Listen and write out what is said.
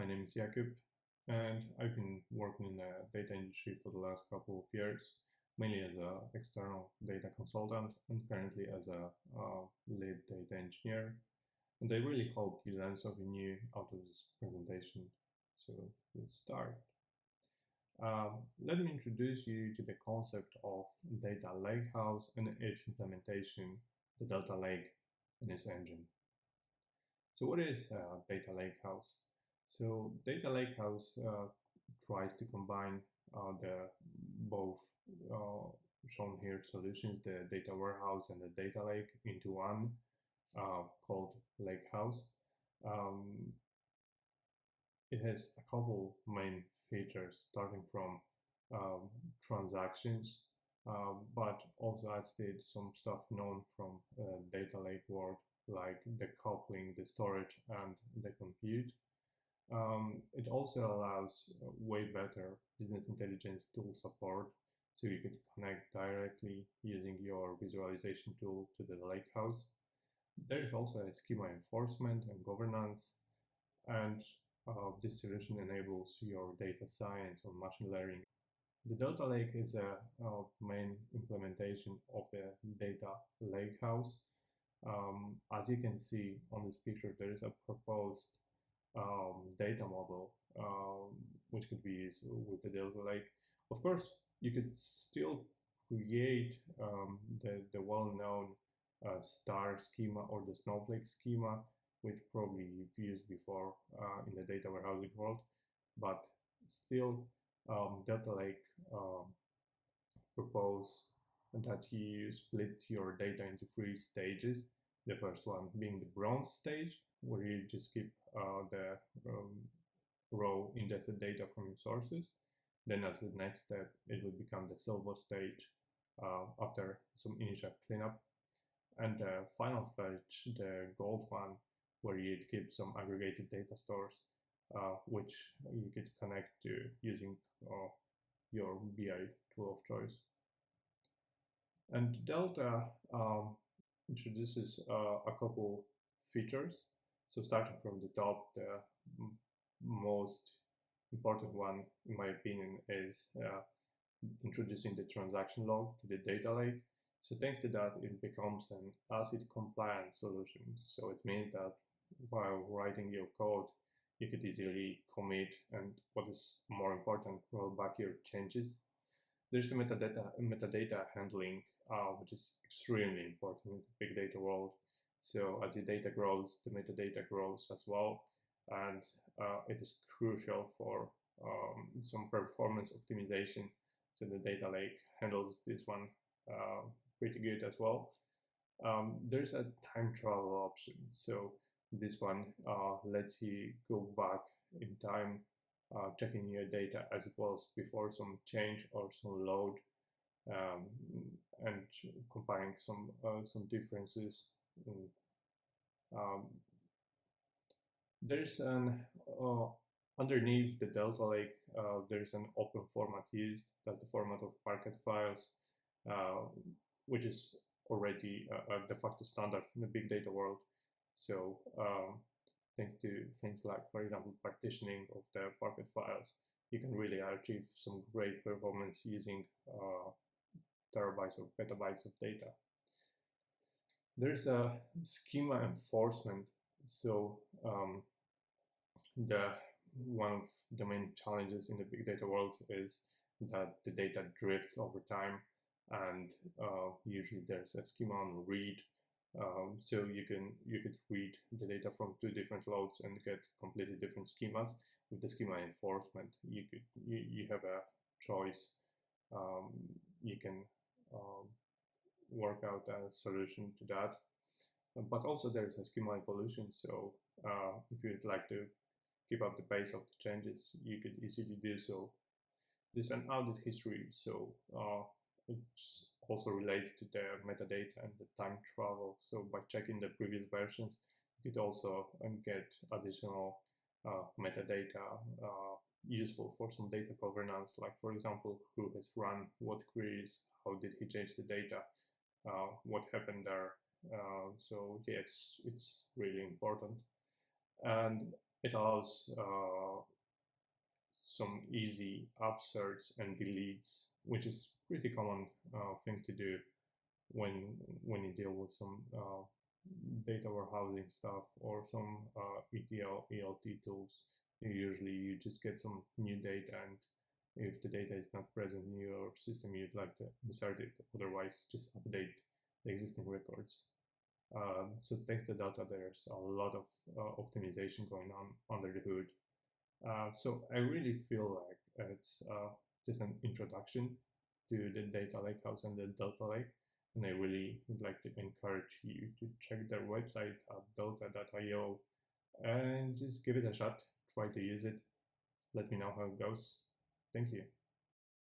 My name is Jakub, and I've been working in the data industry for the last couple of years, mainly as an external data consultant and currently as a lead data engineer. And I really hope you learn something new out of this presentation. So let's start. Let me introduce you to the concept of data lakehouse and its implementation, the Delta Lake and its engine. So what is data lakehouse? So data lakehouse tries to combine the both uh, shown here solutions, the data warehouse and the data lake, into one called Lakehouse. Um, it has a couple main features, starting from transactions, but also adds some stuff known from data lake world, like the coupling, the storage, and the compute. It also allows way better business intelligence tool support, so you could connect directly using your visualization tool to the Lakehouse. There is also a schema enforcement and governance, and this solution enables your data science or machine learning. The Delta Lake is a main implementation of the data lakehouse. As you can see on this picture, there is a proposed data model which could be used with the Delta Lake. Of course, you could still create the well-known star schema or the snowflake schema, which probably you've used before in the data warehousing world, but still Delta Lake propose that you split your data into three stages. The first one being the bronze stage, where you just keep the raw ingested data from your sources. Then as the next step, it will become the silver stage after some initial cleanup. And the final stage, the gold one, where you keep some aggregated data stores, which you could connect to using your BI tool of choice. And Delta introduces a couple features. So starting from the top, the most important one, in my opinion, is introducing the transaction log to the data lake. So thanks to that, it becomes an ACID compliant solution. So it means that while writing your code, you could easily commit, and what is more important, roll back your changes. There's a metadata handling, which is extremely important in the big data world. So as the data grows, the metadata grows as well, and it is crucial for some performance optimization. So the data lake handles this one pretty good as well. There's a time travel option. So this one lets you go back in time, checking your data as it was before some change or some load, and comparing some differences. And, um, there's an underneath the Delta Lake, there's an open format used. That's the format of Parquet files, uh, which is already a de facto standard in the big data world. So thanks to things like, for example, partitioning of the Parquet files, you can really achieve some great performance using terabytes or petabytes of data. There's a schema enforcement. So the one of the main challenges in the big data world is that the data drifts over time, and usually there's a schema on read. So you could read the data from two different loads and get completely different schemas. With the schema enforcement, you have a choice. You can work out a solution to that. But also there's a schema evolution. So if you'd like to keep up the pace of the changes, you could easily do so. There's an audit history, so it also relates to the metadata and the time travel. So by checking the previous versions, you could also get additional metadata useful for some data governance, like for example, who has run what queries, how did he change the data, what happened there. So yes, it's really important. And It allows some easy upserts and deletes, which is pretty common thing to do when you deal with some data warehousing stuff or some ETL, ELT tools. Usually you just get some new data, and if the data is not present in your system, you'd like to insert it. Otherwise, just update the existing records. So thanks to data, there's a lot of optimization going on under the hood. So I really feel like it's just an introduction to the data lakehouse and the Delta Lake. And I really would like to encourage you to check their website at delta.io and just give it a shot. Try to use it. Let me know how it goes. Thank you.